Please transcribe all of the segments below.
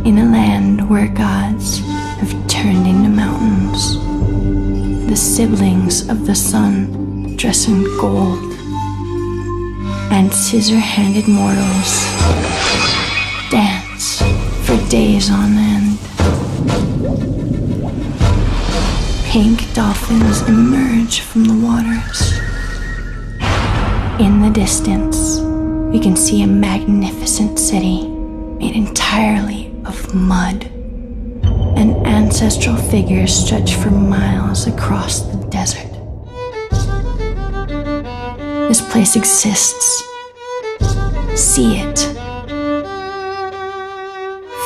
in a land where gods have turned into mountains. The siblings of the sun dress in gold, and scissor-handed mortals dance for days on end. Pink dolphins emerge from the waters. In the distance, we can see a magnificent city made entirely of mud, and ancestral figures stretch for miles across the desert. This place exists. See it.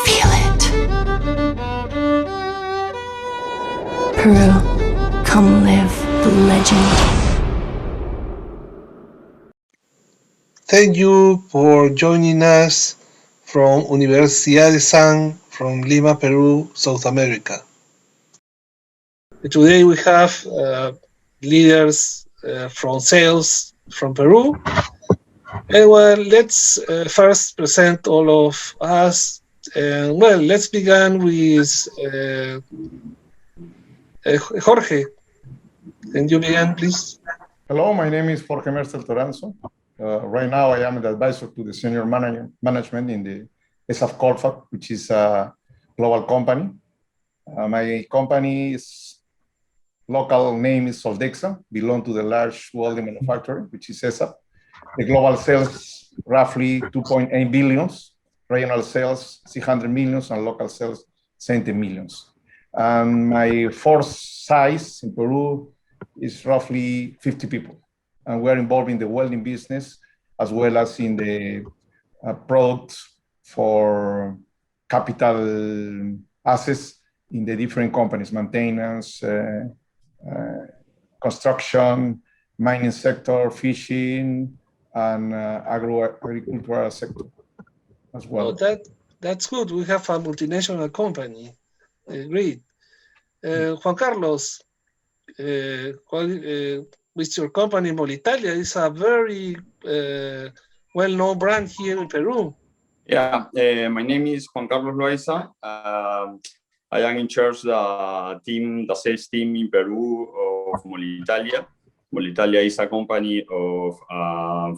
Feel it. Peru, come live the legend. Thank you for joining us from Universidad de San from Lima, Peru, South America. Today we have leaders from sales from Peru. And well, let's first present all of us. Well, let's begin with Jorge. Can you begin, please? Hello, my name is Jorge Merzthal Toranzo. Right now, I am the advisor to the senior management in the Villacorta, which is a global company. My company's local name is Soldexa, belong to the large welding manufacturer, which is ESAP. The global sales roughly 2.8 billions, regional sales 600 millions, and local sales 70 millions. My force size in Peru is roughly 50 people. And we're involved in the welding business as well as in the products for capital assets in the different companies, maintenance, construction, mining sector, fishing, and agricultural sector as well. Oh, that's good. We have a multinational company. Great. Juan Carlos, with your company Molitalia, is a very well-known brand here in Peru. Yeah, my name is Juan Carlos Loayza. I am in charge of the sales team in Peru of Molitalia. Molitalia is a company of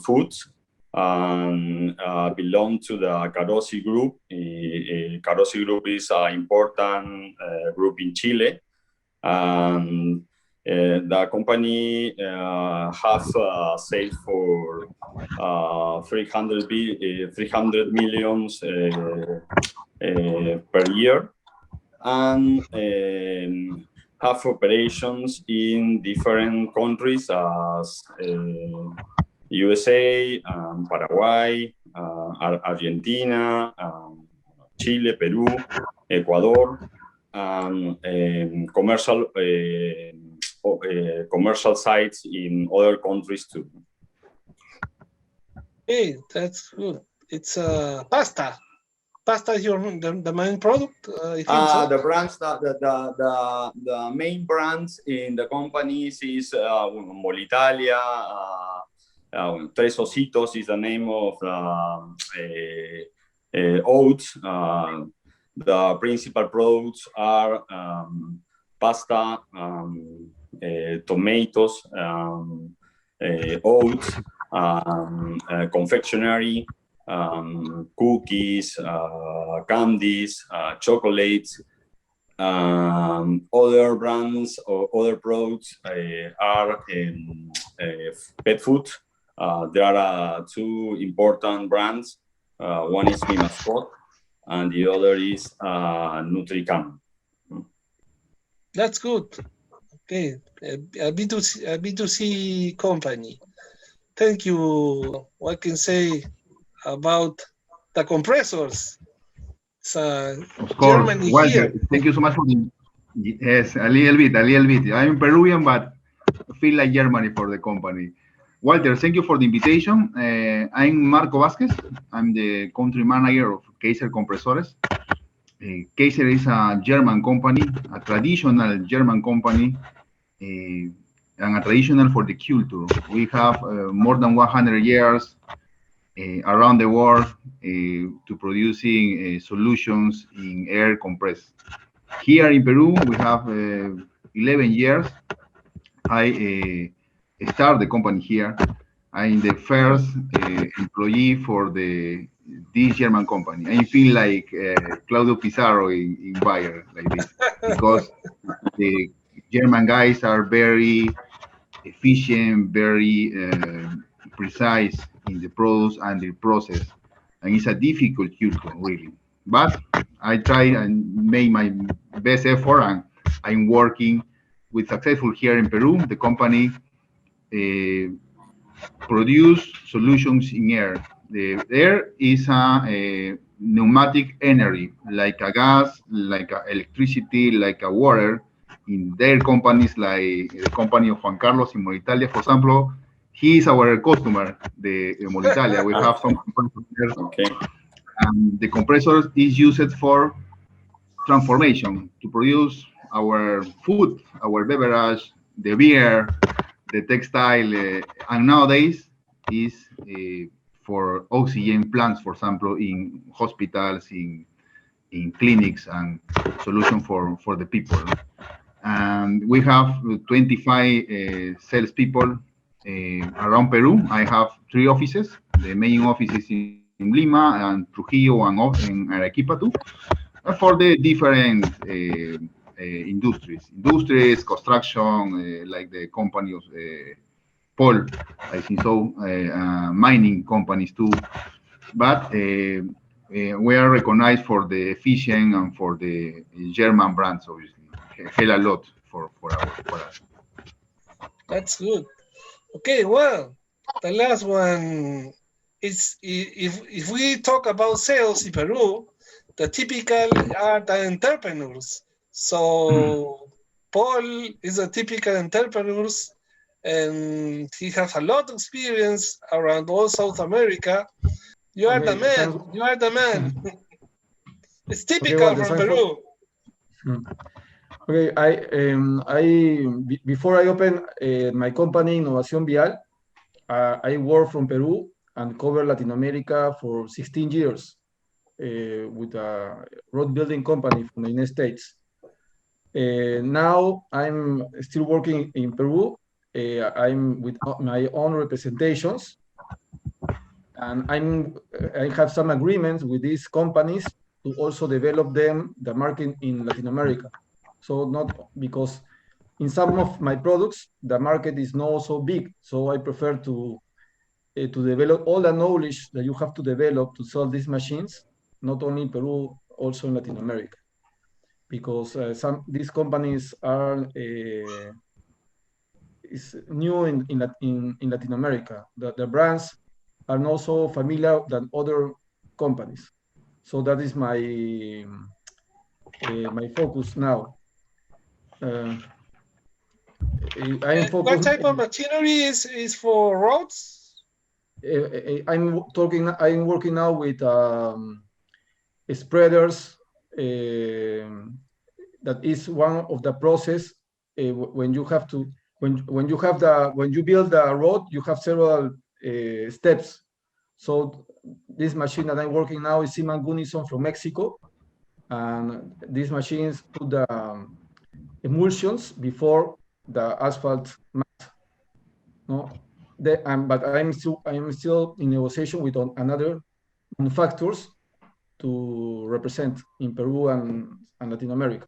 foods and belong to the Carosi Group. Carosi Group is an important group in Chile. The company has sales for 300 millions per year, and have operations in different countries as USA, Paraguay, Argentina, Chile, Peru, Ecuador, and commercial sites in other countries too. Hey, that's good. It's pasta. Pasta is the main product. I think so. The brands, the main brands in the companies is Molitalia. Tres Ositos is the name of oats. The principal products are pasta, tomatoes, oats, confectionery, cookies, candies, chocolates. Other brands or other products are pet food. There are two important brands. One is Villacorta, and the other is Nutricam. That's good. Okay, a B2C company. Thank you. What can say about the compressors? Of course, Germany Walter, here. thank you so much for the. Yes, a little bit. I'm Peruvian, but feel like Germany for the company. Walter, thank you for the invitation. I'm Marco Vasquez. I'm the country manager of Kaiser Compresores. Kaiser is a German company, a traditional German company, and a traditional for the culture. We have more than 100 years around the world to producing solutions in air compressed. Here in Peru, we have 11 years. I started the company here. I'm the first employee for this German company. I feel like Claudio Pizarro in Bayer, like this, because the German guys are very efficient, very precise in the products and the process, and it's a difficult culture, really. But I try and make my best effort, and I'm working with successful here in Peru. The company produce solutions in air. The air is a pneumatic energy, like a gas, like a electricity, like a water. In their companies, like the company of Juan Carlos in Molitalia, for example, he is our customer, the Molitalia. We have some compressors. Okay. The compressor is used for transformation to produce our food, our beverage, the beer, the textile, and nowadays is for oxygen plants, for example, in hospitals, in clinics, and solution for the people. And we have 25 salespeople around Peru. I have 3 offices. The main office is in Lima and Trujillo and in Arequipa too, for the different industries, construction, like the company of Paul, I think so, mining companies too. But we are recognized for the efficient and for the German brands, obviously. Hell a lot for us. That's good. Okay, well, the last one is if we talk about sales in Peru, the typical are the entrepreneurs. So Paul is a typical entrepreneur, and he has a lot of experience around all South America. You are the man. You are the man. It's typical from Peru. Okay, before I open my company, Innovacion Vial, I work from Peru and cover Latin America for 16 years with a road building company from the United States. Now I'm still working in Peru. I'm with my own representations, and I have some agreements with these companies to also develop the market in Latin America. So not because in some of my products, the market is not so big. So I prefer to develop all the knowledge that you have to develop to sell these machines, not only in Peru, also in Latin America. Because these companies are is new in Latin America. The brands are not so familiar than other companies. So that is my my focus now. What type of machinery is for roads? I'm working now with spreaders. That is one of the process when you have to when you build the road, you have several steps. So this machine that I'm working now is Siemens Gunison from Mexico, and these machines put the emulsions before the asphalt mat. No, but I'm still in negotiation with another manufacturers to represent in Peru and Latin America,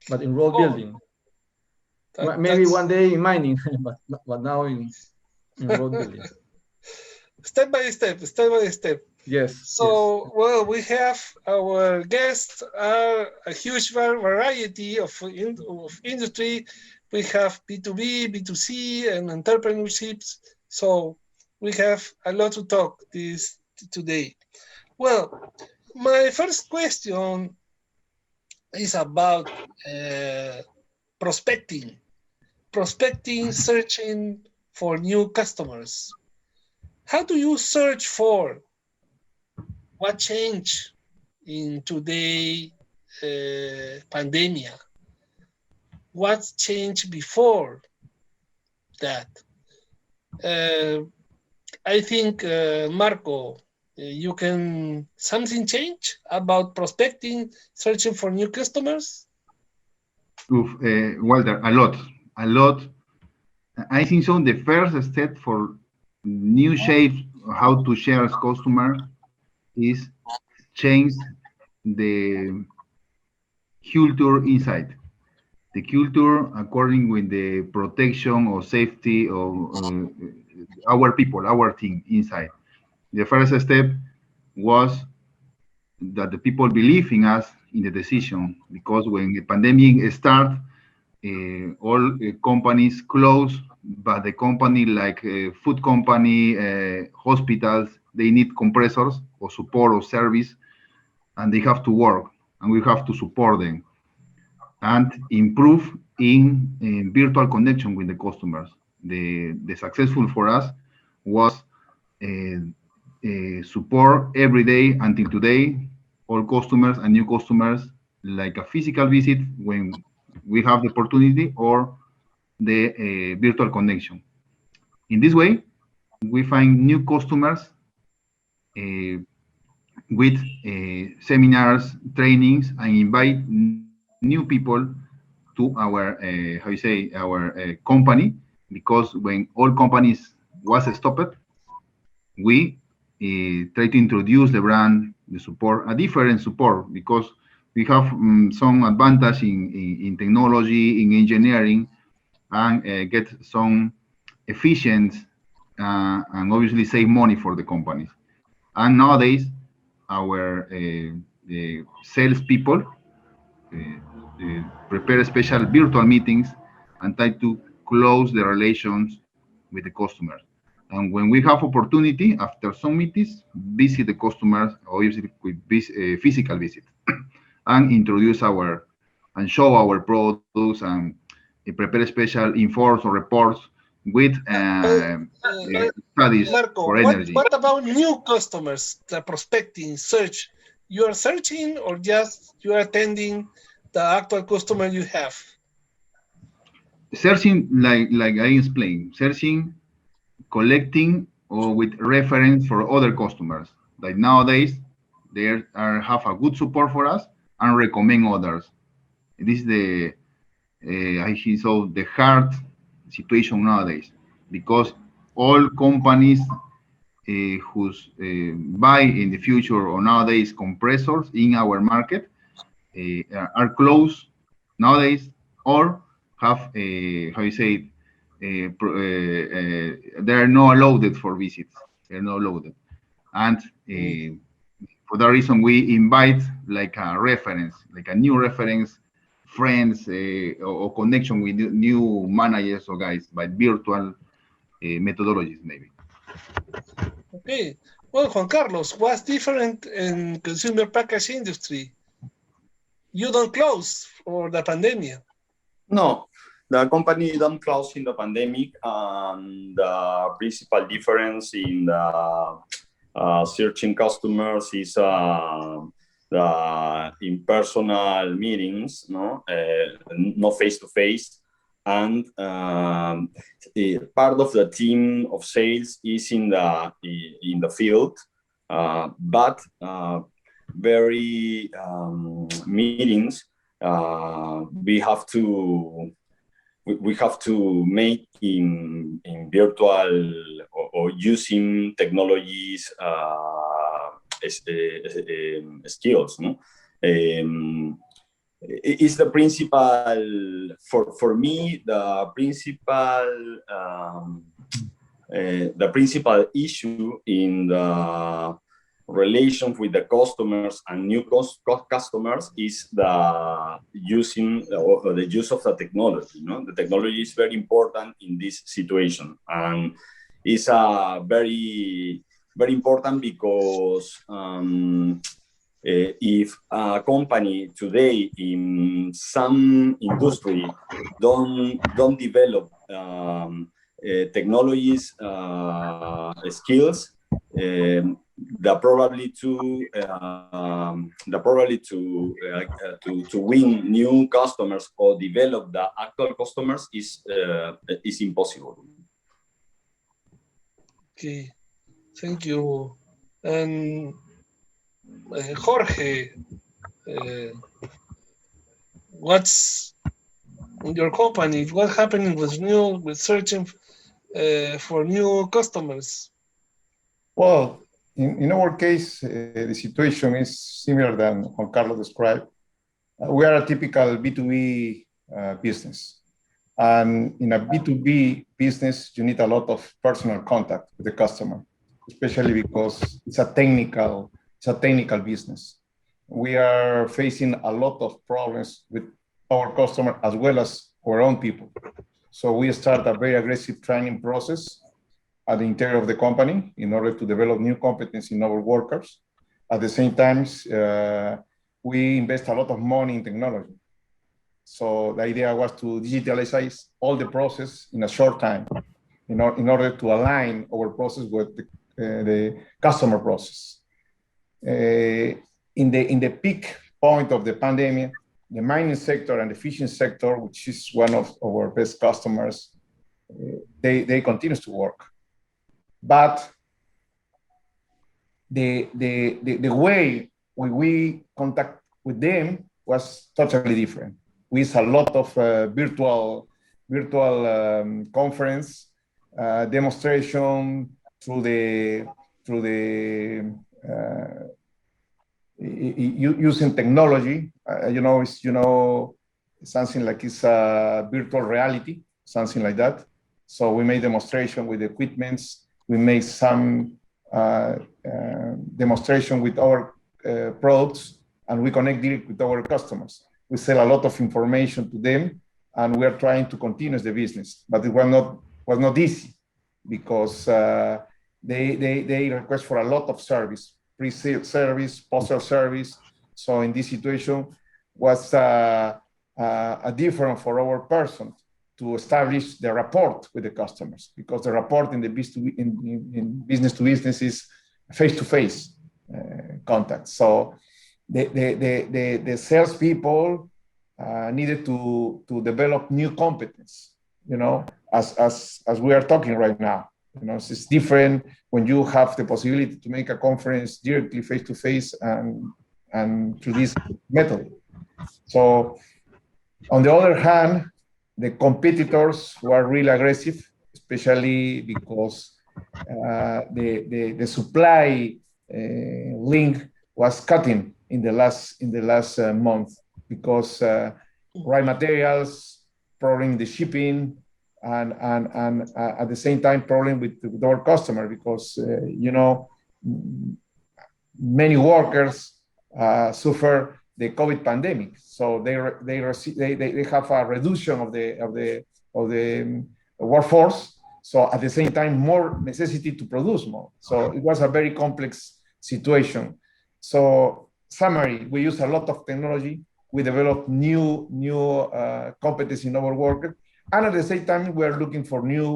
but in road building. Maybe one day in mining, but now in road building. Step by step. Yes. So, well, we have our guests are a huge variety of industry. We have B2B, B2C, and entrepreneurships. So we have a lot to talk today. Well, my first question is about prospecting, searching for new customers. How do you search for? What changed in today's pandemic? What changed before that? I think, Marco, you can something change about prospecting, searching for new customers? Walter, a lot. I think so. The first step for new shapes, how to share as customer, is change the culture inside. The culture according with the protection or safety of our people, our team inside. The first step was that the people believe in us in the decision, because when the pandemic started, all companies closed, but the company like food company, hospitals, they need compressors or support or service, and they have to work, and we have to support them and improve in virtual connection with the customers. The successful for us was support every day until today, all customers and new customers, like a physical visit when we have the opportunity, or the virtual connection. In this way, we find new customers with seminars, trainings, and invite new people to our our company, because when all companies was stopped, we try to introduce the brand, the support, a different support, because we have some advantage in technology, in engineering, and get some efficient and obviously save money for the companies. And nowadays, our sales people prepare special virtual meetings and try to close the relations with the customers. And when we have opportunity, after some meetings, visit the customers, obviously with physical visit, and introduce and show our products, and prepare special informs or reports with studies Marco, for energy. what about new customers, the prospecting, search? You are searching, or just you are attending the actual customer you have? Searching, like I explained, searching, collecting, or with reference for other customers. Like nowadays, they have a good support for us and recommend others. This is the I think so the hard situation nowadays, because all companies who's buy in the future or nowadays compressors in our market are closed nowadays, or have they are not allowed for visits. They're not allowed, and for that reason, we invite like a reference, like a new reference, friends or connection with new managers or guys by virtual methodologies, maybe. Okay. Well, Juan Carlos, what's different in consumer package industry? You don't close for the pandemic. No, the company don't close in the pandemic. The principal difference in the searching customers is the in-personal meetings, no face-to-face, and part of the team of sales is in the field, but very meetings we have to make in virtual or using technologies skills. No, is the principal for me the principal issue in the relation with the customers and new customers is the using or the use of the technology. The technology is very important in this situation, and it's very important because if a company today in some industry don't develop technologies skills, the probability to win new customers or develop the actual customers is impossible. Okay. Thank you. And Jorge, what's in your company? What's happening with searching for new customers? Well, in our case, the situation is similar than Juan Carlos described. We are a typical B2B business. And in a B2B business, you need a lot of personal contact with the customer, especially because it's a technical business. We are facing a lot of problems with our customer as well as our own people. So we start a very aggressive training process at the interior of the company in order to develop new competence in our workers. At the same time, we invest a lot of money in technology. So the idea was to digitalize all the process in a short time in order to align our process with the customer process. In the peak point of the pandemic, the mining sector and the fishing sector, which is one of our best customers, they continue to work. But the way we contact with them was totally different. We use a lot of virtual conference demonstration through the using technology. Something like it's virtual reality, something like that. So we made demonstration with equipments. We made some demonstration with our products, and we connect directly with our customers. We sell a lot of information to them, and we are trying to continue the business. But it was not easy because they request for a lot of service, pre-sale service, post-sale service. So in this situation, was a different for our person to establish the rapport with the customers, because the rapport in the business to business is face-to-face contact. So the salespeople needed to develop new competence, as we are talking right now. It's different when you have the possibility to make a conference directly face-to-face and through this method. So on the other hand, the competitors were really aggressive, especially because the supply link was cutting in the last month, because raw materials, problem in the shipping, and at the same time problem with our customer, because many workers suffer the COVID pandemic, so they have a reduction of the workforce. So at the same time, more necessity to produce more. So it was a very complex situation. So summary: we use a lot of technology. We develop new competence in our workers, and at the same time, we are looking for new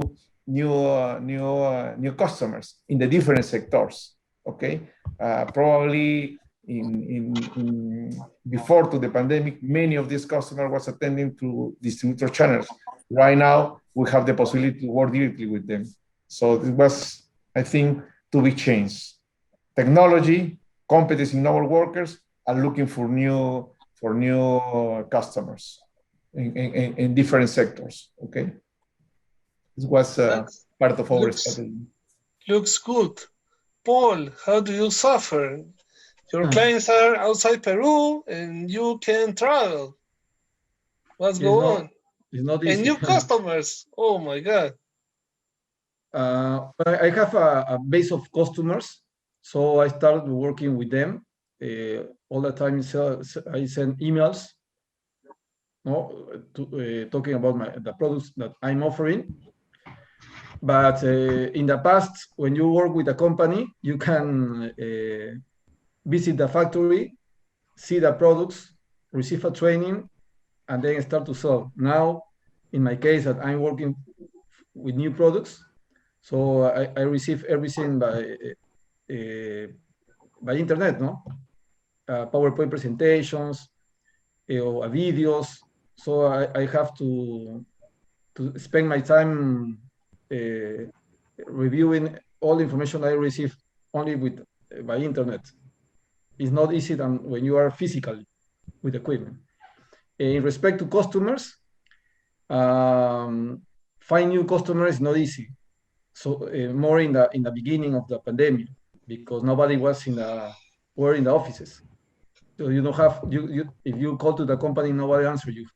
customers in the different sectors. Okay, probably. Before to the pandemic, many of these customers was attending to distributor channels. Right now, we have the possibility to work directly with them. So it was, I think, to be changed. Technology, competence in our workers, are looking for new customers in different sectors. Okay, this was part of our strategy. Looks good. Paul, how do you suffer? Your clients are outside Peru and you can travel. What's going on? It's not easy. And new customers. Oh my God. I have a base of customers, so I started working with them. All the time I send emails talking about the products that I'm offering. But in the past, when you work with a company, you can visit the factory, see the products, receive a training, and then start to sell. Now, in my case, that I'm working with new products, so I receive everything by internet, PowerPoint presentations, videos. So I have to spend my time reviewing all the information I receive only with by internet. It's not easy than when you are physically with equipment. In respect to customers, find new customers is not easy. So more in the beginning of the pandemic, because nobody was were in the offices. So you don't have if you call to the company, nobody answer you.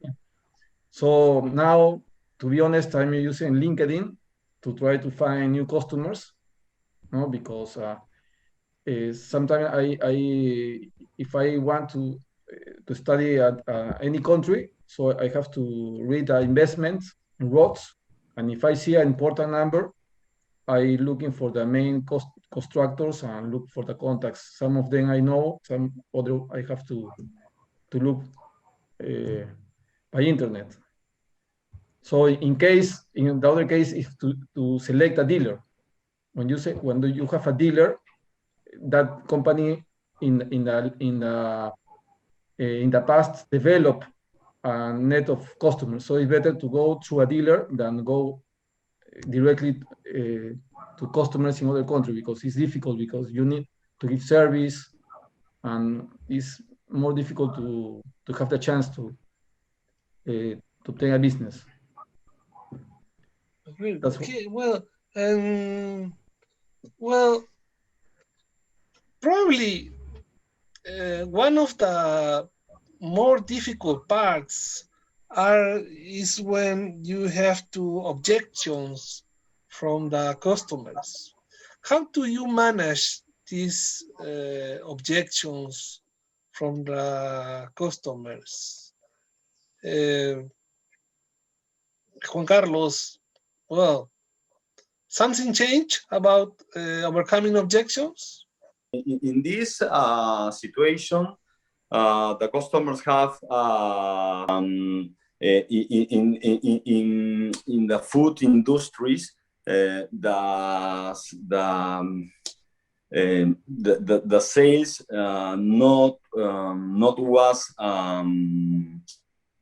So now, to be honest, I'm using LinkedIn to try to find new customers, no, because sometimes if I want to study at any country, so I have to read the investment roads, and if I see an important number, I looking for the main constructors and look for the contacts. Some of them I know, some other I have to look by internet. So in the other case is to select a dealer. When you have a dealer, that company in the past develop a net of customers. So it's better to go through a dealer than go directly to customers in other countries, because it's difficult, because you need to give service, and it's more difficult to have the chance to obtain a business. That's okay. Well, probably one of the more difficult parts is when you have objections from the customers. How do you manage these objections from the customers? Juan Carlos, well, something changed about overcoming objections? In this situation, the customers have in the food industries, the sales not was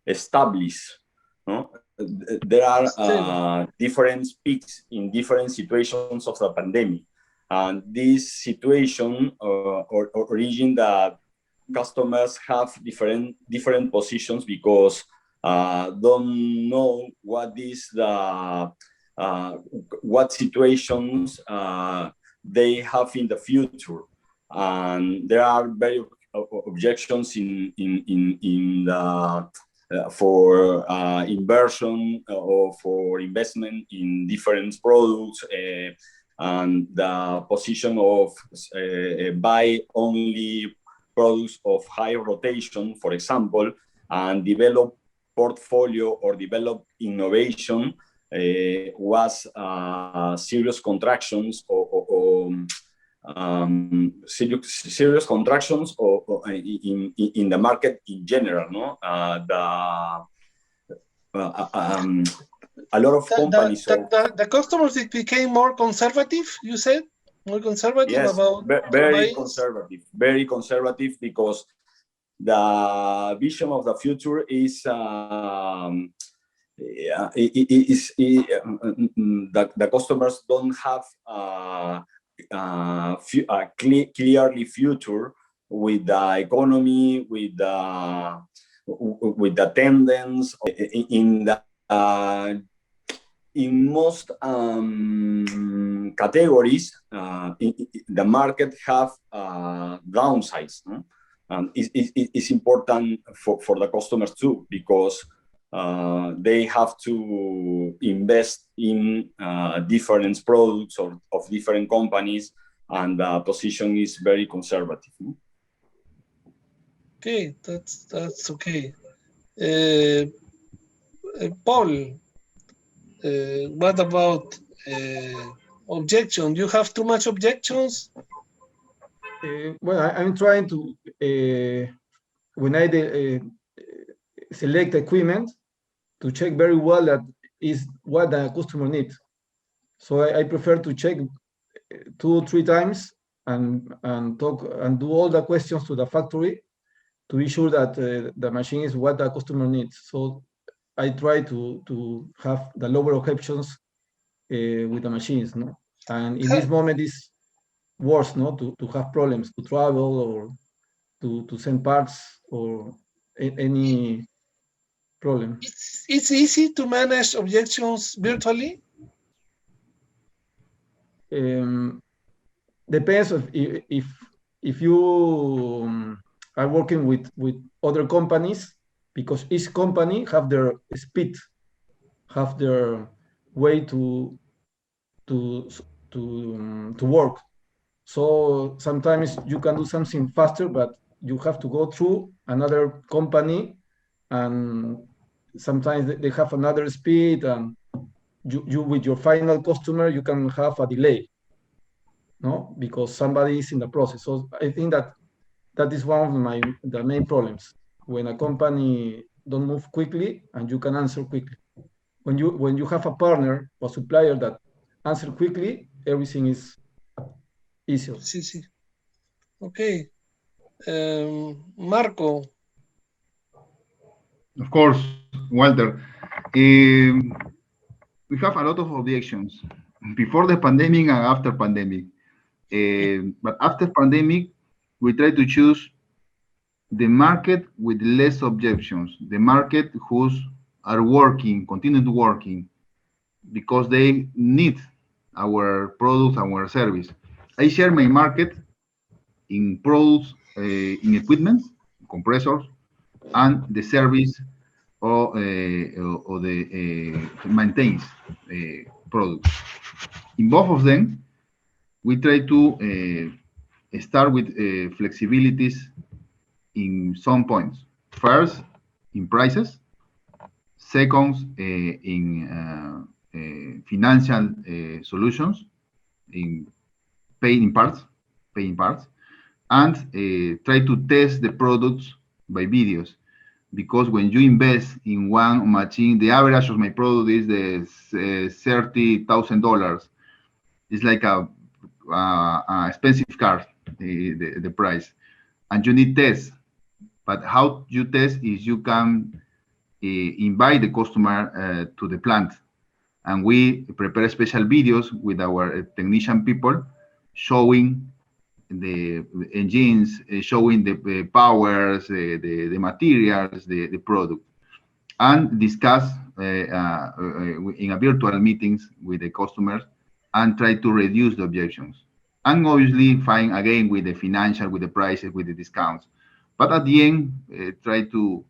established. No? There are different peaks in different situations of the pandemic, and this situation origin that customers have different positions, because don't know what is what situations they have in the future, and there are very objections in the for inversion or for investment in different products, and the position of buy only products of high rotation, for example, and develop portfolio or develop innovation was serious contractions serious contractions in the market in general. No, a lot of companies. The customers became more conservative. You said more conservative. Yes, about very conservative, because the vision of the future is the customers don't have clearly future with the economy, with the tendency in most categories. The market have downsides, no? And it's important for the customers too, because they have to invest in different products of different companies, and the position is very conservative. Okay, that's okay. Paul, what about objection? You have too much objections? Well, I'm trying to, when I select equipment, to check very well that is what the customer needs. So I prefer to check 2 or 3 times and talk and do all the questions to the factory to be sure that the machine is what the customer needs. So I try to have the lower objections with the machines. No? And in this moment, it's worse, no, to have problems to travel or to send parts or any problem. It's easy to manage objections virtually. Depends if you are working with other companies, because each company have their speed, have their way to work. So sometimes you can do something faster, but you have to go through another company, and sometimes they have another speed, and you with your final customer, you can have a delay, no, because somebody is in the process. So I think that is one of the main problems when a company don't move quickly and you can answer quickly. When you have a partner or supplier that answer quickly, everything is easier. Sí, sí. Okay. Marco. Of course, Walter. We have a lot of objections before the pandemic and after pandemic. But after pandemic, we try to choose the market with less objections, the market who's are working, continue to working, because they need our products, our service. I share my market in products, in equipment, compressors, and the service or the maintains products. In both of them, we try to start with flexibilities in some points. First, in prices. Second, in financial solutions, in paying parts, and try to test the products by videos. Because when you invest in one machine, the average of my product is the $30,000. It's like a expensive car, the price, and you need tests. But how you test is you can invite the customer to the plant, and we prepare special videos with our technician people showing the engines, showing the powers, the materials, the product, and discuss in a virtual meetings with the customers and try to reduce the objections. And obviously find again with the financial, with the prices, with the discounts. But at the end, try to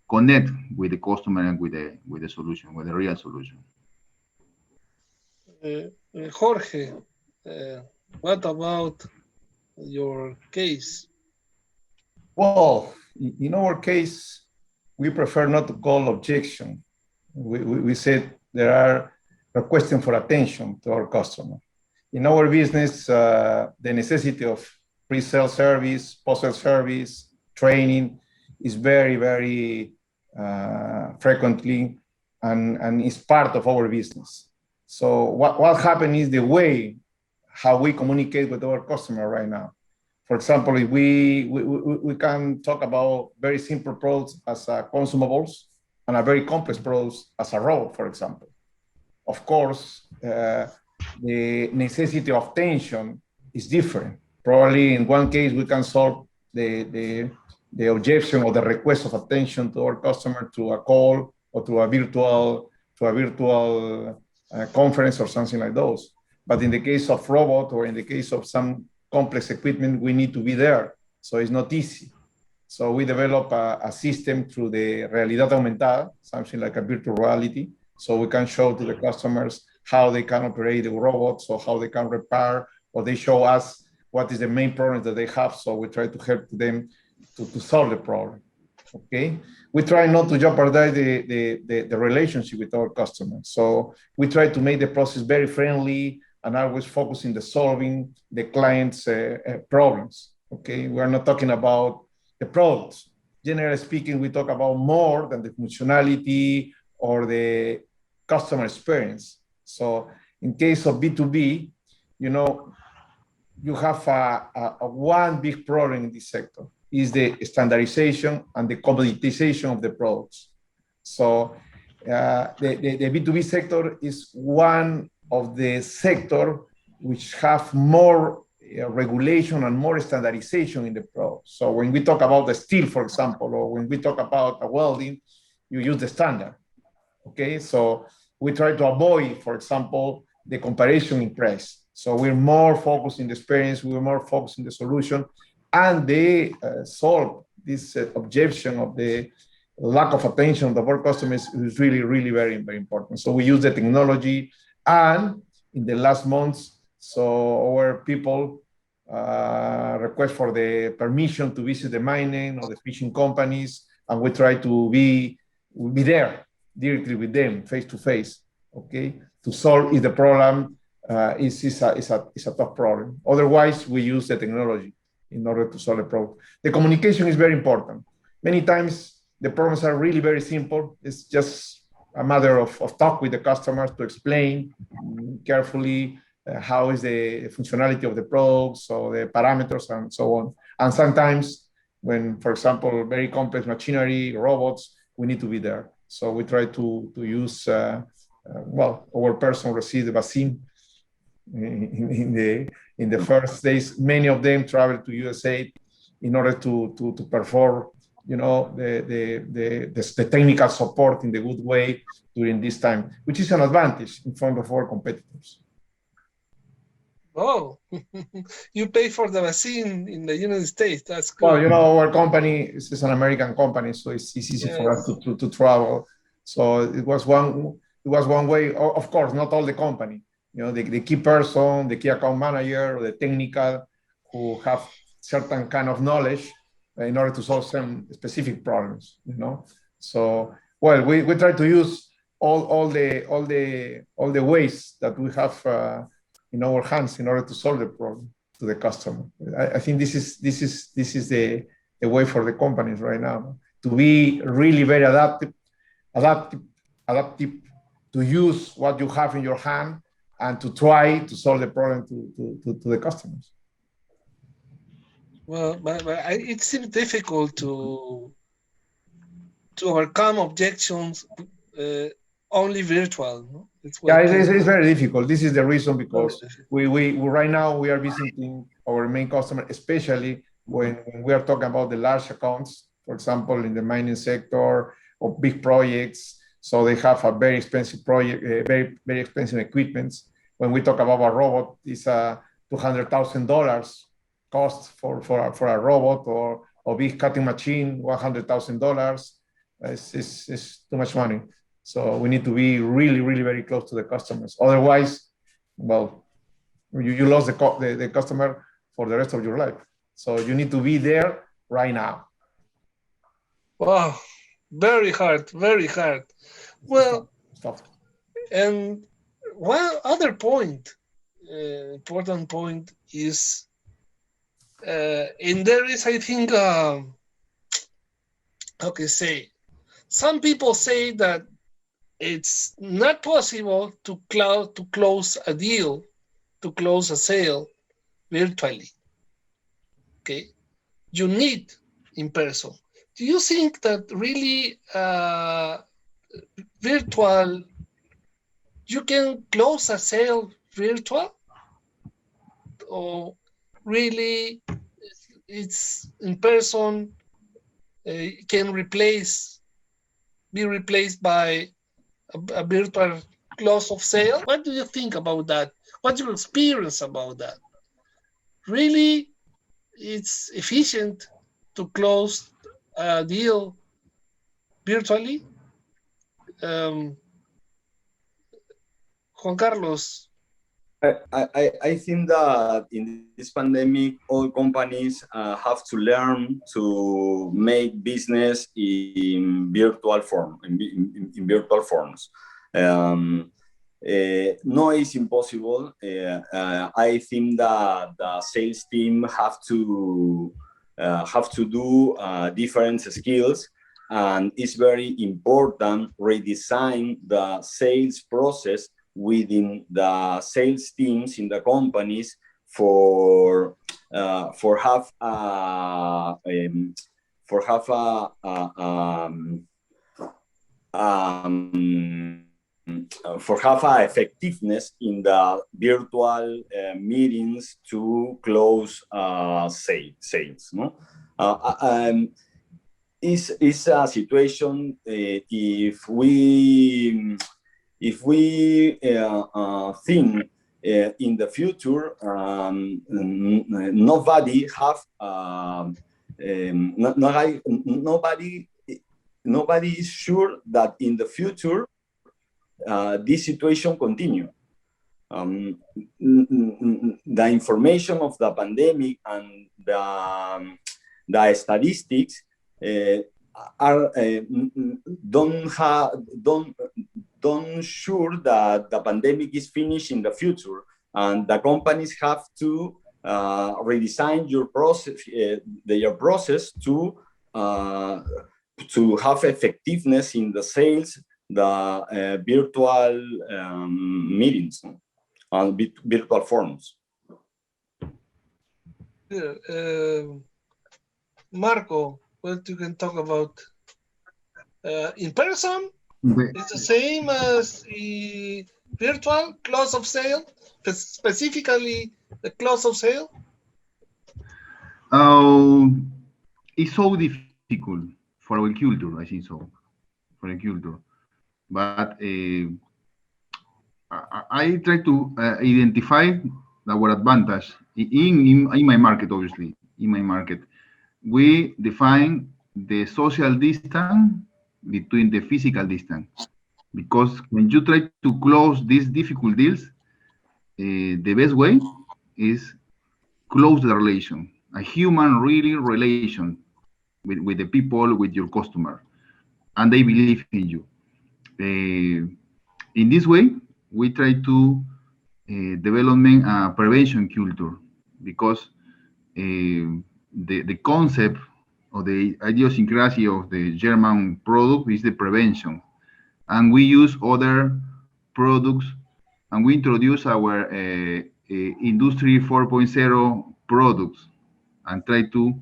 connect with the customer and with the solution, with the real solution. Jorge, what about your case? Well, in our case, we prefer not to call objection. We said there are requesting for attention to our customer. In our business, the necessity of pre-sale service, post-sale service, training is very, very frequently and is part of our business. So what happened is the way how we communicate with our customer right now. For example, if we can talk about very simple products as consumables and a very complex products as a robot, for example. Of course, the necessity of attention is different. Probably in one case, we can solve the objection or the request of attention to our customer through a call or through a virtual conference or something like those. But in the case of robot or in the case of some complex equipment, we need to be there. So it's not easy. So we develop a system through the realidad aumentada, something like a virtual reality. So we can show to the customers how they can operate the robots or how they can repair, or they show us what is the main problem that they have. So we try to help them to solve the problem. Okay. We try not to jeopardize the relationship with our customers. So we try to make the process very friendly and always focus in the solving the client's problems. Okay. We are not talking about the products. Generally speaking, we talk about more than the functionality or the customer experience. So in case of B2B, you have a one big problem in this sector is the standardization and the commoditization of the products. So the B2B sector is one of the sector which have more regulation and more standardization in the product. So when we talk about the steel, for example, or when we talk about a welding, you use the standard. Okay, so we try to avoid, for example, the comparison in price. So we're more focused in the experience, we're more focused in the solution, and they solve this objection of the lack of attention of our customers is really, really very, very important. So we use the technology, and in the last months, so our people request for the permission to visit the mining or the fishing companies, and we try to be there directly with them, face to face, okay, to solve if the problem is a tough problem. Otherwise, we use the technology in order to solve the problem. The communication is very important. Many times, the problems are really very simple. It's just a matter of talk with the customers to explain carefully how is the functionality of the products, so the parameters and so on. And sometimes when, for example, very complex machinery, robots, we need to be there. So we try to use, well, our person received the vaccine in the first days. Many of them traveled to USA in order to perform, you know, the technical support in the good way during this time, which is an advantage in front of our competitors. Oh, you pay for the vaccine in the United States. That's good. Well, you know, our company is an American company, so it's easy for us to travel. So it was one way. Of course, not all the company. You know, the key person, the key account manager, or the technical, who have certain kind of knowledge in order to solve some specific problems. You know, so well, we try to use all the ways that we have in our hands in order to solve the problem to the customer. I think this is the way for the companies right now, to be really very adaptive, to use what you have in your hand and to try to solve the problem to the customers. Well, but it seems difficult to overcome objections only virtual. No? It's very difficult. This is the reason, because we right now we are visiting our main customer, especially when we are talking about the large accounts, for example, in the mining sector or big projects. So they have a very expensive project, very expensive equipment. When we talk about a robot, it's $200,000 cost for a robot, or a big cutting machine, $100,000. It's too much money. So we need to be really, really very close to the customers. Otherwise, well, you lost the customer for the rest of your life. So you need to be there right now. Wow, very hard, very hard. Well, and one other point, important point is, and there is, I think, how can I say, some people say that it's not possible to close a deal, to close a sale virtually. Okay, you need in person. Do you think that really virtual, you can close a sale virtual, or really it's in person, can be replaced by a virtual close of sale? What do you think about that? What's your experience about that? Really, it's efficient to close a deal virtually? Juan Carlos. I think that in this pandemic, all companies have to learn to make business in virtual form, in virtual forms. No, it's impossible. I think that the sales team have to do different skills, and it's very important redesign the sales process within the sales teams in the companies for have for have a effectiveness in the virtual meetings to close sales. No, is a situation if we think in the future, nobody is sure that in the future this situation continue. The information of the pandemic and the statistics are don't sure that the pandemic is finished in the future, and the companies have to redesign their process to have effectiveness in the sales, the virtual meetings and virtual forums. Marco, what you can talk about? In person, it's the same as virtual close of sale, specifically the close of sale? It's so difficult for our culture, I think so, for a culture. But I try to identify our advantage in my market, obviously. In my market, we define the social distance between the physical distance. Because when you try to close these difficult deals, the best way is close the relation, a human really relation with the people, with your customer, and they believe in you. In this way, we try to development a prevention culture, because the concept or the idiosyncrasy of the German product is the prevention. And we use other products, and we introduce our Industry 4.0 products and try to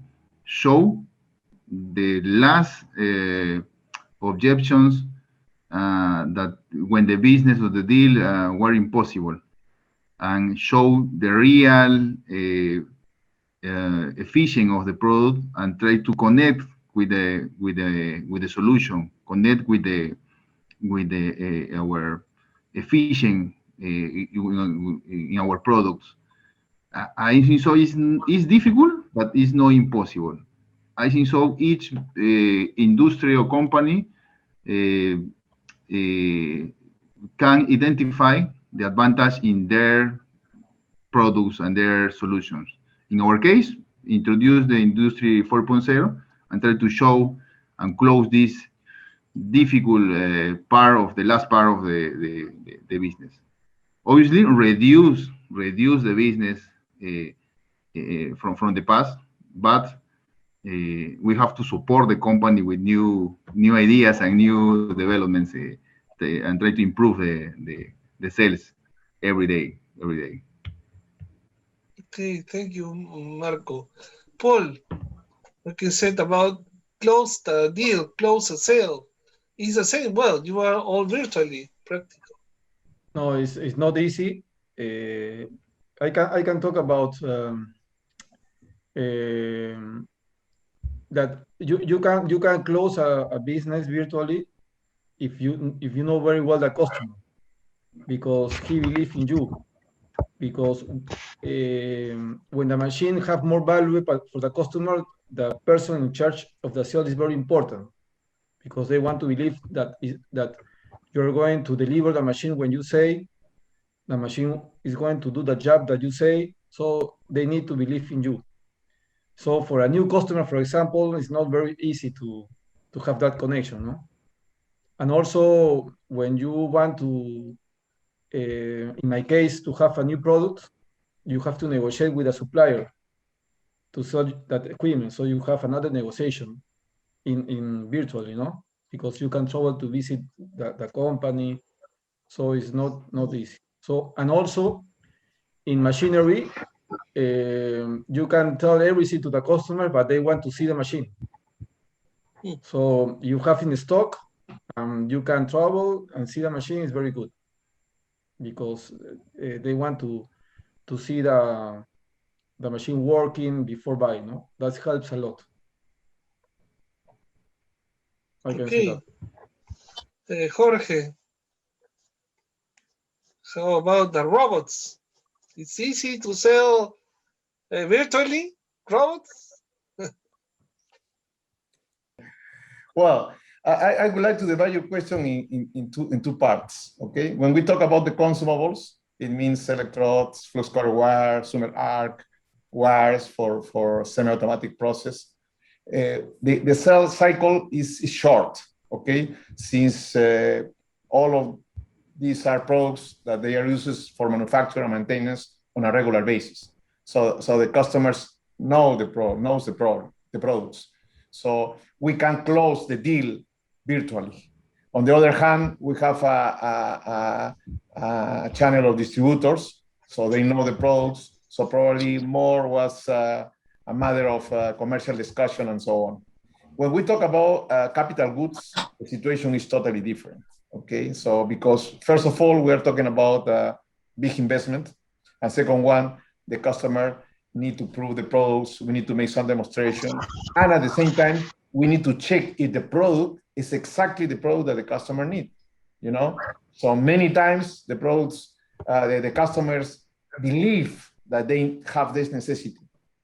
show the last objections that when the business or the deal were impossible, and show the real efficiency of the product, and try to connect with the solution, connect with our efficient in our products. I think so. It's difficult, but it's not impossible. I think so. Each industry or company can identify the advantage in their products and their solutions. In our case, introduce the Industry 4.0 and try to show and close this difficult part of the last part of the business. Obviously, reduce the business from the past, but we have to support the company with new ideas and new developments, and try to improve the sales every day. Okay, thank you, Marco. Paul, what you said about close the deal, close the sale, is the same. Well, you are all virtually practical. No, it's not easy. I can talk about that you can close a business virtually if you know very well the customer, because he believes in you. Because when the machine have more value for the customer, the person in charge of the sale is very important, because they want to believe that you're going to deliver the machine when you say the machine is going to do the job that you say. So they need to believe in you. So for a new customer, for example, it's not very easy to have that connection, no? And also when you want to, in my case, to have a new product, you have to negotiate with a supplier to sell that equipment. So you have another negotiation in virtually, no? Because you can travel to visit the company. So it's not easy. So, and also in machinery, you can tell everything to the customer, but they want to see the machine. So you have in stock, you can travel and see the machine is very good. because they want to see the machine working before buying. No, that helps a lot. I can see Okay. that. Jorge, how about the robots? It's easy to sell virtually robots? Well, I would like to divide your question in two parts. Okay, when we talk about the consumables, it means electrodes, flux core wire, Sumer arc, wires for semi-automatic process. The sales cycle is short. Okay, since all of these are products that they are used for manufacture and maintenance on a regular basis. So the customers knows the products. So we can close the deal virtually. On the other hand, we have a channel of distributors, so they know the products. So probably more was a matter of commercial discussion and so on. When we talk about capital goods, the situation is totally different. Okay, so because first of all, we are talking about big investment, and second one, the customer need to prove the products. We need to make some demonstration, and at the same time, we need to check if the product is exactly the product that the customer needs. You know, so many times the products, the customers believe that they have this necessity,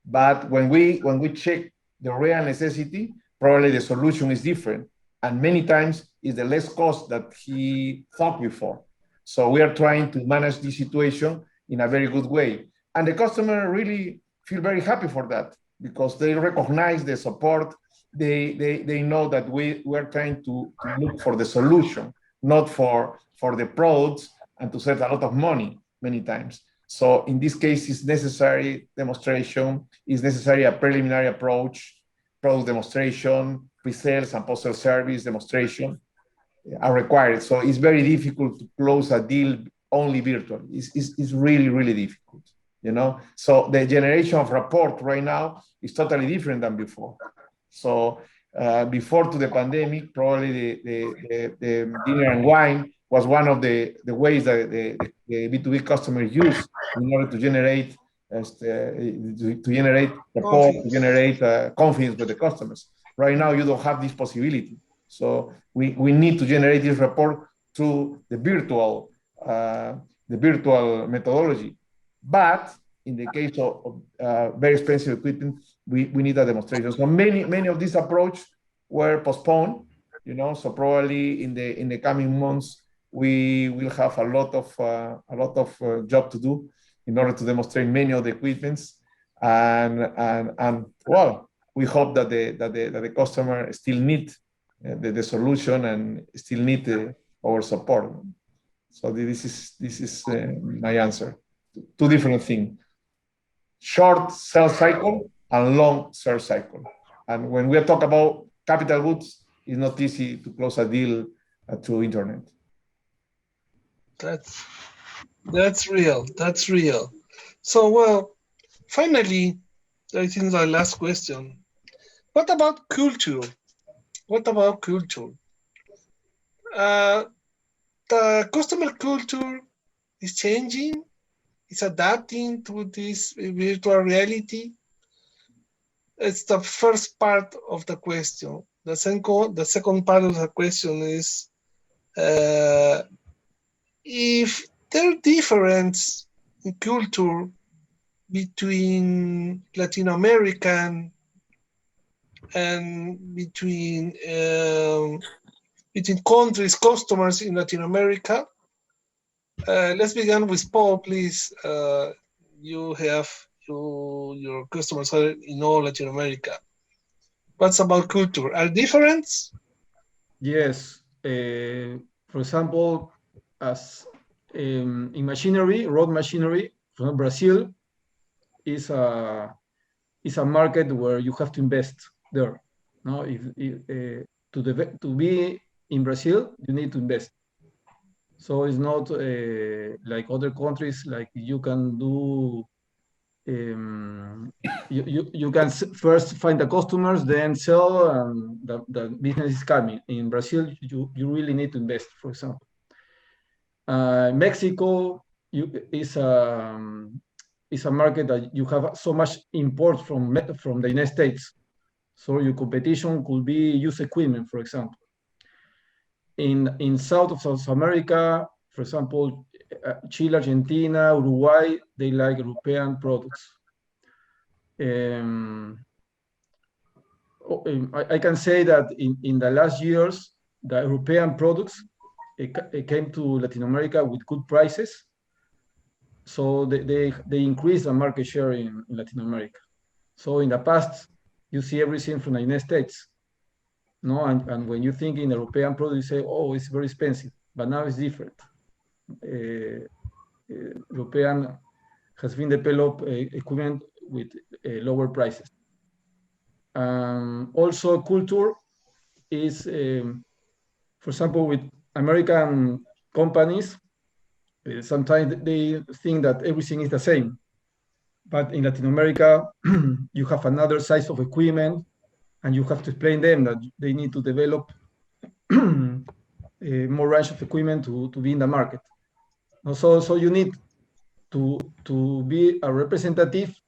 but when we check the real necessity, probably the solution is different, and many times is the less cost that he thought before. So we are trying to manage this situation in a very good way. And the customer really feel very happy for that because they recognize the support. They know that we're trying to look for the solution, not for the products and to save a lot of money many times. So in this case, it's necessary demonstration, it's necessary a preliminary approach, product demonstration, pre-sales and post-sale service demonstration are required. So it's very difficult to close a deal only virtually. It's really, really difficult, you know? So the generation of report right now is totally different than before. So before to the pandemic, probably the dinner and wine was one of the ways that the B2B customer use in order to generate rapport, to generate confidence with the customers. Right now, you don't have this possibility. So we need to generate this rapport through the virtual methodology. But in the case of very expensive equipment, we need a demonstration. So many of these approaches were postponed, you know. So probably in the coming months, we will have a lot of job to do in order to demonstrate many of the equipments, and well, we hope that the customer still need the solution and still need our support. So this is my answer. Two different things: short sales cycle and long sales cycle. And when we talk about capital goods, it's not easy to close a deal through internet. That's real. That's real. So, well, finally, I think the last question. What about culture? What about culture? The customer culture is changing. It's adapting to this virtual reality. It's the first part of the question. The second part of the question is if there are differences in culture between Latin American and between countries, customers in Latin America. Let's begin with Paul, please. You have your customers are in all Latin America. What's about culture? Are different? Yes. For example, as in machinery, road machinery, from Brazil is a market where you have to invest there. No, to be in Brazil, you need to invest. So it's not like other countries, like you can do. You can first find the customers, then sell, and the business is coming. In Brazil, you really need to invest, for example. Mexico is a market that you have so much import from the United States. So your competition could be used equipment, for example. In South America, for example, Chile, Argentina, Uruguay, they like European products. I can say that in the last years, the European products it came to Latin America with good prices. So they increased the market share in Latin America. So in the past, you see everything from the United States. No, and when you think in European product, you say, oh, it's very expensive. But now it's different. European has been developed equipment with lower prices. Also, culture is, for example, with American companies, sometimes they think that everything is the same. But in Latin America, you have another size of equipment, and you have to explain them that they need to develop more range of equipment to be in the market. So you need to be a representative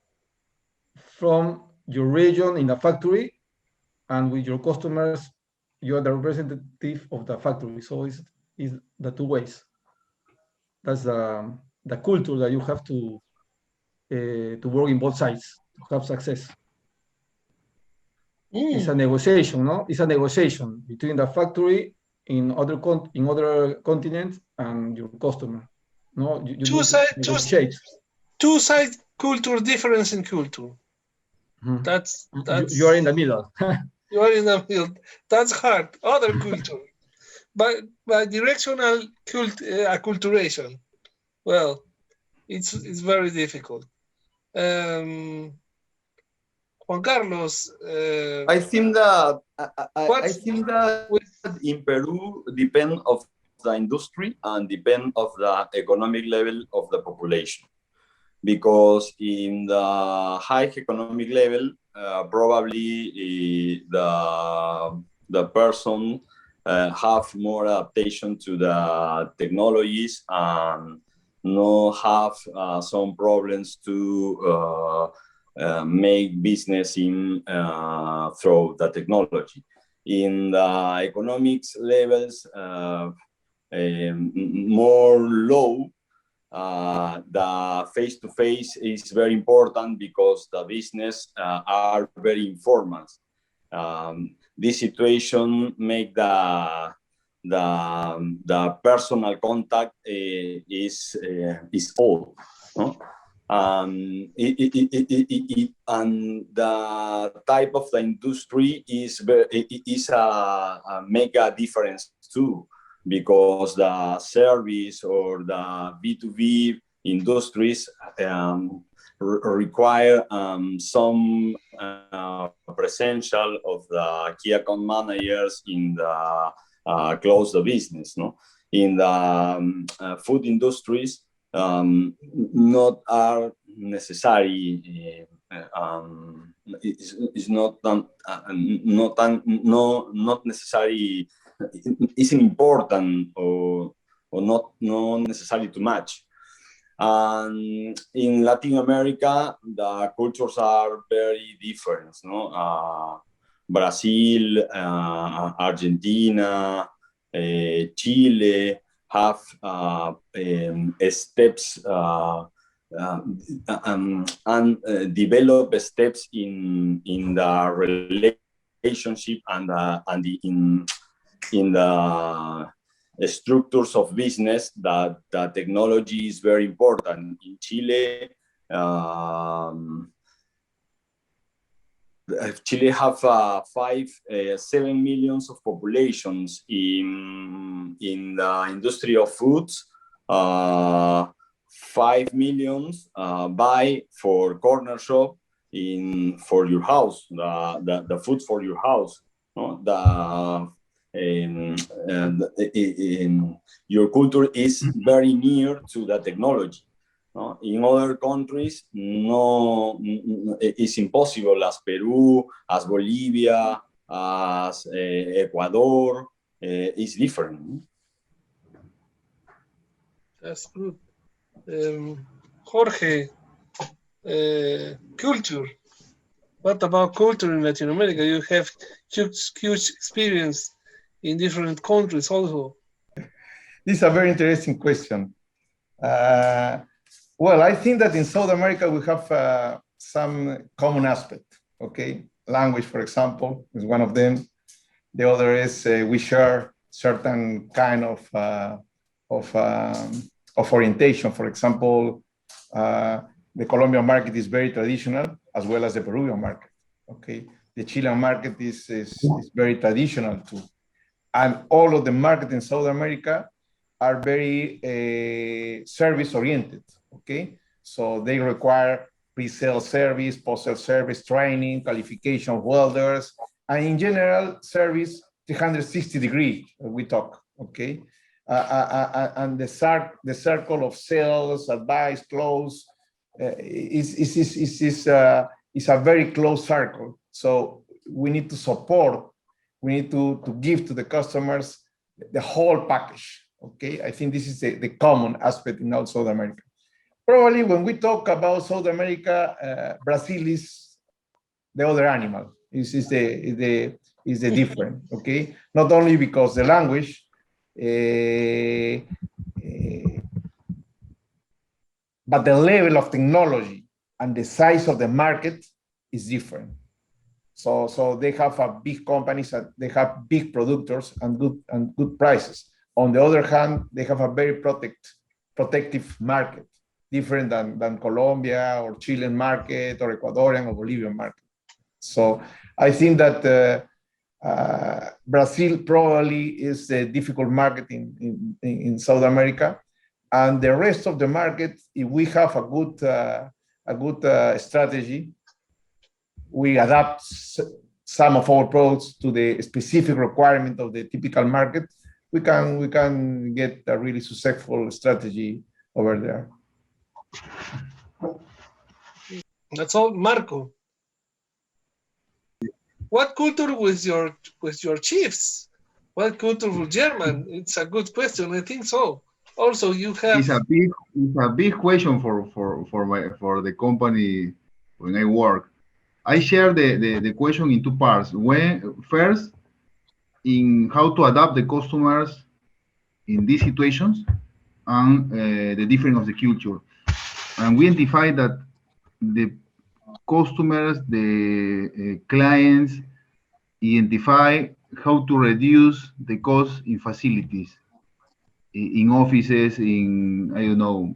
from your region in the factory, and with your customers, you are the representative of the factory. So it's the two ways. That's the culture that you have to work in both sides to have success. It's a negotiation, no? It's a negotiation between the factory in other continents and your customer. No, you negotiate. Two side culture difference in culture. Mm-hmm. That's you are in the middle. You are in the middle. That's hard. Other culture, but directional acculturation. Well, it's very difficult. Juan Carlos, I think that in Peru depend of the industry and depend of the economic level of the population, because in the high economic level, probably the person have more adaptation to the technologies and not have some problems to make business in through the technology. In the economics levels more low, the face-to-face is very important because the business are very informal. This situation make the personal contact is old, no? And the type of the industry is make a difference too, because the service or the B2B industries require some presential of the key account managers in the close the business, no? In the food industries, not are necessary. It's not necessary. Isn't important or not necessary to match. And in Latin America, the cultures are very different. No, Brazil, Argentina, Chile have steps and develop steps in the relationship and in the structures of business that technology is very important. In Chile, Chile have 7 million of populations in the industry of foods. 5 million buy for corner shop for your house, the food for your house. No? Your culture is very near to the technology. No? In other countries, no, it's impossible, as Peru, as Bolivia, as Ecuador, is different. That's good. Jorge, culture. What about culture in Latin America? You have huge experience in different countries also. This is a very interesting question. Well, I think that in South America we have some common aspect. Okay, language, for example, is one of them. The other is we share certain kind of orientation. For example, the Colombian market is very traditional, as well as the Peruvian market. Okay, the Chilean market is very traditional too, and all of the market in South America are very service oriented. Okay, so they require pre-sale service, post-sale service, training, qualification of welders, and in general, service 360 degree, we talk, okay? And the circle of sales, advice, close, is a very close circle. So we need to support, we need to give to the customers the whole package, okay? I think this is the common aspect in all South America. Probably when we talk about South America, Brazil is the other animal. Is the different, okay? Not only because the language, but the level of technology and the size of the market is different. So they have big companies, they have big producers and good prices. On the other hand, they have a very protective market, different than Colombia or Chilean market or Ecuadorian or Bolivian market. So I think that Brazil probably is a difficult market in South America, and the rest of the market, if we have a good strategy, we adapt some of our products to the specific requirement of the typical market, we can get a really successful strategy over there. That's all, Marco. What culture was your chiefs? What culture was German? It's a good question. I think so. Also, you have. It's a big question for the company when I work. I share the question in two parts. First, in how to adapt the customers in these situations and the difference of the culture. And we identify that the customers, the clients identify how to reduce the cost in facilities, in offices, in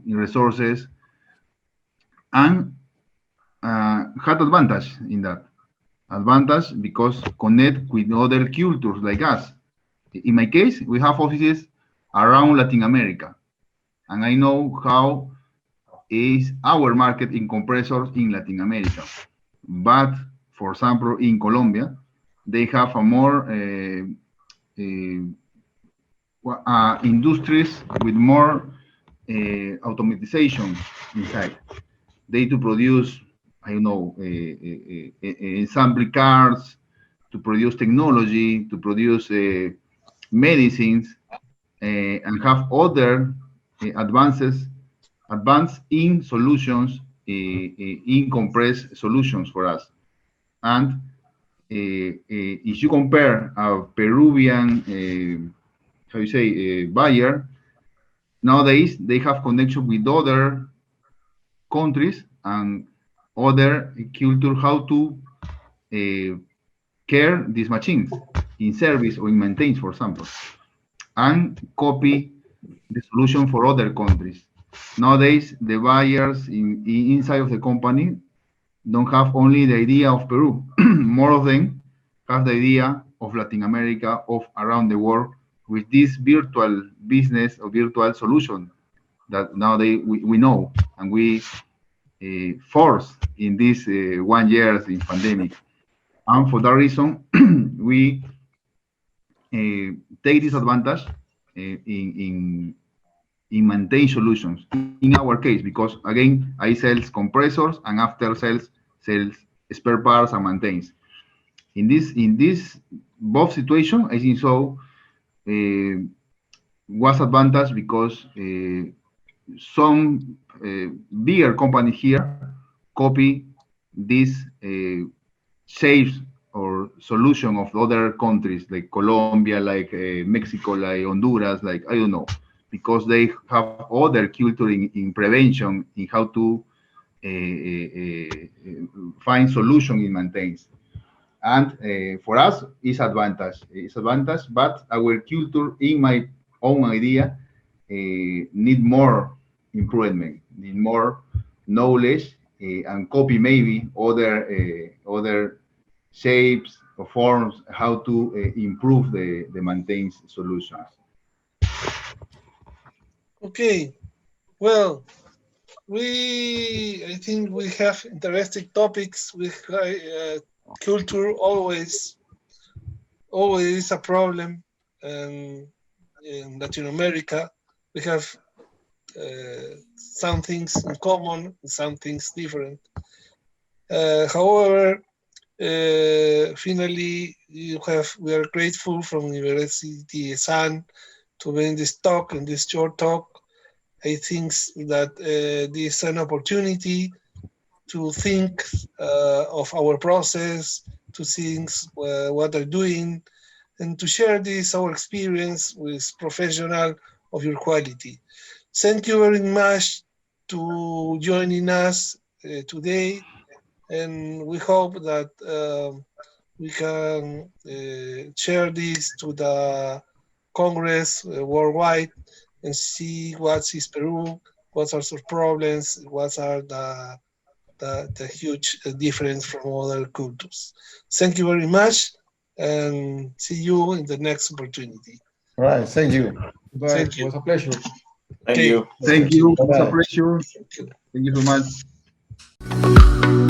resources, and had advantage in that. Advantage because connect with other cultures like us. In my case, we have offices around Latin America, and I know how is our market in compressors in Latin America. But for example, in Colombia, they have a more industries with more automatization inside. They to produce, assembly cards, to produce technology, to produce medicines, and have other advanced in solutions, in compressed solutions for us. And if you compare a Peruvian, buyer, nowadays they have connection with other countries and other culture, how to care these machines in service or in maintenance, for example, and copy the solution for other countries. Nowadays, the buyers inside of the company don't have only the idea of Peru. More of them have the idea of Latin America, of around the world, with this virtual business or virtual solution that nowadays we know and we force in this 1 year in pandemic. And for that reason, we take this advantage in maintain solutions. In our case, because again, I sells compressors and after sells spare parts and maintains. In this both situation, I think so was advantage because some bigger company here copy this shapes or solution of other countries like Colombia, like Mexico, like Honduras, like I don't know, because they have other culture in prevention, in how to find solution in maintenance. And for us, it's advantage. It's advantage, but our culture, in my own idea, need more improvement, need more knowledge, and copy maybe other shapes or forms, how to improve the maintenance solutions. Okay, well, I think we have interesting topics with culture. Always is a problem. In Latin America, we have some things in common, some things different. However, finally, we are grateful from University San to bring this talk and this short talk. I think that this is an opportunity to think of our process, to think what they're doing, and to share this our experience with professional of your quality. Thank you very much to joining us today, and we hope that we can share this to the Congress worldwide and see what is Peru, what are some problems, what are the huge difference from other cultures. Thank you very much, and see you in the next opportunity. All right, thank you. Bye. Thank you. It was a pleasure. Thank you. Thank you. It's a Bye-bye. pleasure. Thank you. Thank you so much.